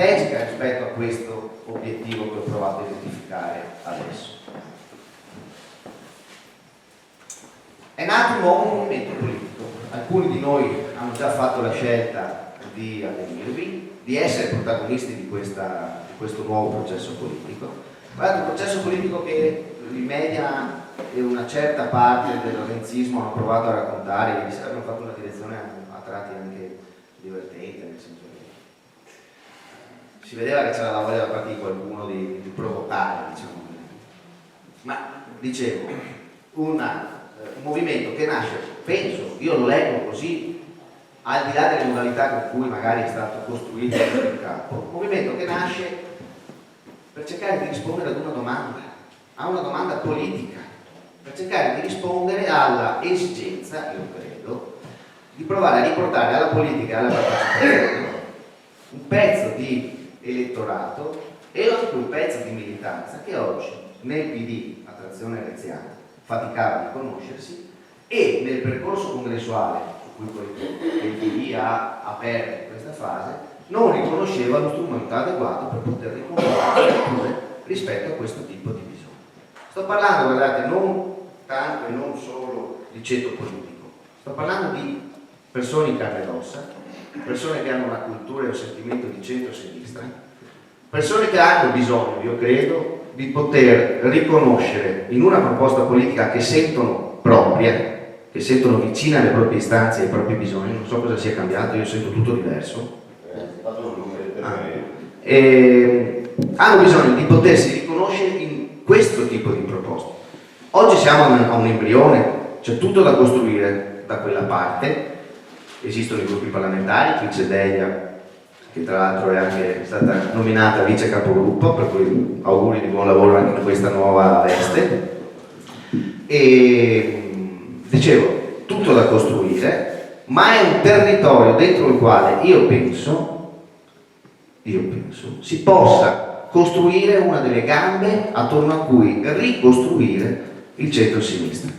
strategica rispetto a questo obiettivo che ho provato a identificare adesso. È nato un nuovo movimento politico. Alcuni di noi hanno già fatto la scelta di aderirvi, di essere protagonisti di questo nuovo processo politico. Guardate, un processo politico che i media e una certa parte del lorenzismo hanno provato a raccontare, ieri sera abbiamo fatto una direzione a tratti anche divertente, nel senso che si vedeva che c'era la voglia da parte di qualcuno di provocare, diciamo. Ma dicevo, un movimento che nasce, penso, io lo leggo così, al di là delle modalità con cui magari è stato costruito il campo, un movimento che nasce per cercare di rispondere ad una domanda, a una domanda politica, per cercare di rispondere alla esigenza, io credo, di provare a riportare alla politica e alla partecipazione un pezzo di elettorato e anche un pezzo di militanza che oggi nel PD, a trazione renziana, faticava di conoscersi, e nel percorso congressuale su cui poi il PD ha aperto questa fase non riconosceva lo strumento adeguato per poter riconoscere rispetto a questo tipo di bisogno. Sto parlando, guardate, non tanto e non solo di ceto politico, sto parlando di persone in carne ed ossa, persone che hanno una cultura e un sentimento di centro-sinistra, persone che hanno bisogno, io credo, di poter riconoscere in una proposta politica che sentono propria, che sentono vicina alle proprie istanze e ai propri bisogni. Non so cosa sia cambiato, io sento tutto diverso. Hanno bisogno di potersi riconoscere in questo tipo di proposte. Oggi siamo a un embrione, c'è tutto da costruire da quella parte. Esistono i gruppi parlamentari, qui c'è Delia, che tra l'altro è anche stata nominata vice capogruppo, per cui auguri di buon lavoro anche in questa nuova veste. E dicevo, tutto da costruire, ma è un territorio dentro il quale io penso si possa costruire una delle gambe attorno a cui ricostruire il centro-sinistra.